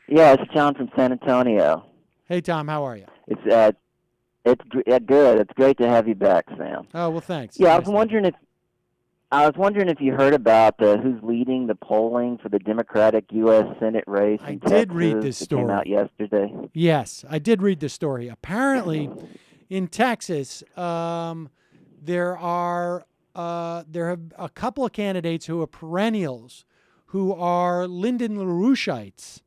Yeah, it's John from San Antonio. Hey, Tom, how are you? It's good. It's great to have you back, Sam. Oh, well, thanks. It's Yeah, nice to have you. I was wondering if you heard about who's leading the polling for the Democratic U.S. Senate race I in did read Texas this that came out story. yesterday. Yes, I did read this story. Apparently, in Texas, there have a couple of candidates who are perennials, who are Lyndon LaRoucheites,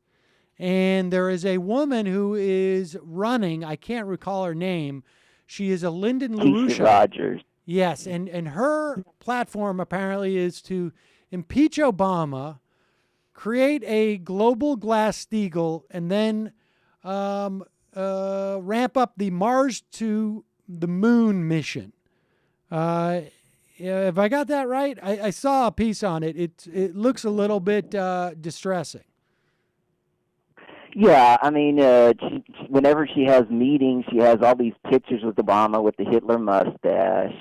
and there is a woman who is running. I can't recall her name. She is a Lyndon Kesha LaRoucheite. Rogers. Yes, and her platform apparently is to impeach Obama, create a global Glass-Steagall, and then ramp up the Mars to the Moon mission. If I got that right, I saw a piece on it. It looks a little bit distressing. Yeah, I mean, whenever she has meetings, she has all these pictures with Obama with the Hitler mustache.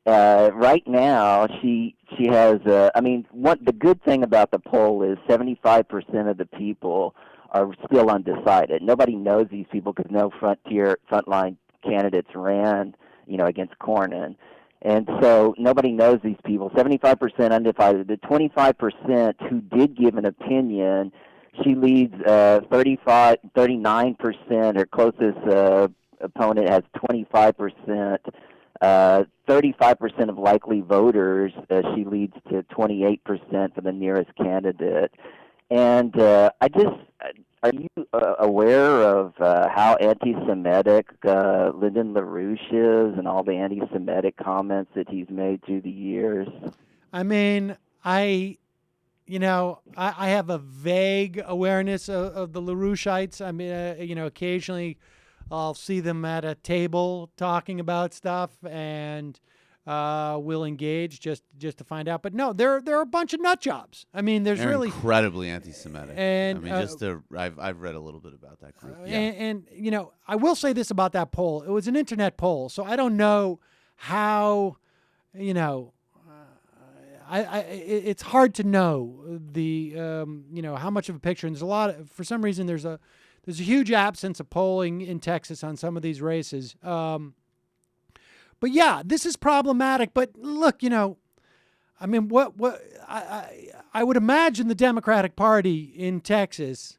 Right now, she has. I mean, what the good thing about the poll is 75% of the people are still undecided. Nobody knows these people because no frontline candidates ran, against Cornyn. And so nobody knows these people. 75% undecided. The 25% who did give an opinion, she leads 39%. Her closest opponent has 25%. 35% of likely voters, she leads to 28% for the nearest candidate. And are you aware of how anti-Semitic Lyndon LaRouche is and all the anti-Semitic comments that he's made through the years? I mean, I have a vague awareness of the LaRoucheites. I mean, occasionally I'll see them at a table talking about stuff, and we'll engage just to find out. But no, they're a bunch of nut jobs. I mean, there's They're really incredibly anti-Semitic. and I mean, I've read a little bit about that group. Yeah, and I will say this about that poll. It was an internet poll, so I don't know how it's hard to know the how much of a picture. And there's a lot for some reason there's a huge absence of polling in Texas on some of these races. But yeah, this is problematic. But look, I mean, I would imagine the Democratic Party in Texas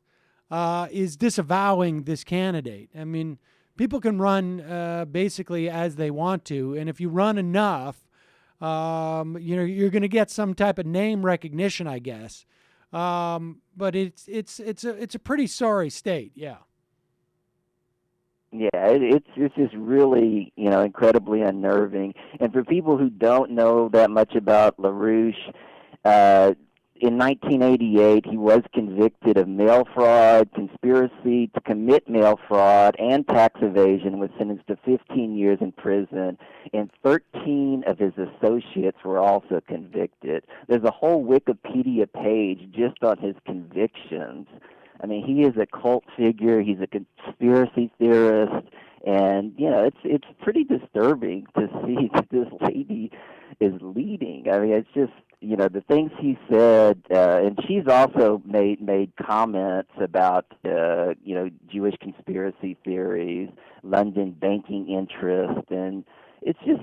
is disavowing this candidate. I mean, people can run basically as they want to, and if you run enough, you're going to get some type of name recognition, I guess. But it's a pretty sorry state, yeah. Yeah, it's just really incredibly unnerving. And for people who don't know that much about LaRouche, in 1988 he was convicted of mail fraud, conspiracy to commit mail fraud, and tax evasion. Was sentenced to 15 years in prison, and 13 of his associates were also convicted. There's a whole Wikipedia page just on his convictions. I mean, he is a cult figure. He's a conspiracy theorist, and it's pretty disturbing to see that this lady is leading. I mean, it's just the things he said, and she's also made comments about Jewish conspiracy theories, London banking interest, and it's just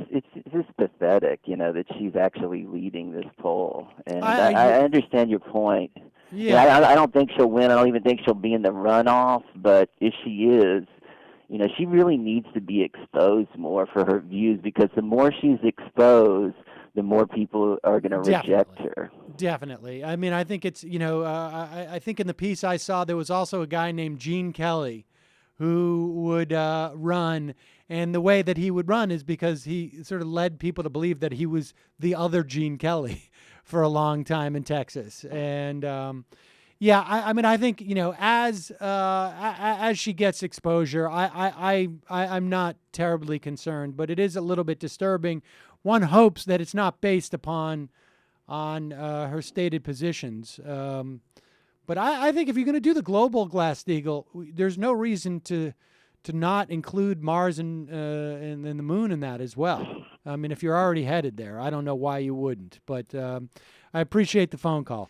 pathetic, that she's actually leading this poll. And I understand your point. Yeah. I don't think she'll win. I don't even think she'll be in the runoff. But if she is, she really needs to be exposed more for her views, because the more she's exposed, the more people are going to reject her. Definitely. I mean, I think it's, I think in the piece I saw, there was also a guy named Gene Kelly who would run. And the way that he would run is because he sort of led people to believe that he was the other Gene Kelly for a long time in Texas. And I mean, I think as she gets exposure, I'm not terribly concerned, but it is a little bit disturbing. One hopes that it's not based upon her stated positions. But I think if you're going to do the global Glass-Steagall, there's no reason to not include Mars and the Moon in that as well. I mean, if you're already headed there, I don't know why you wouldn't. But I appreciate the phone call.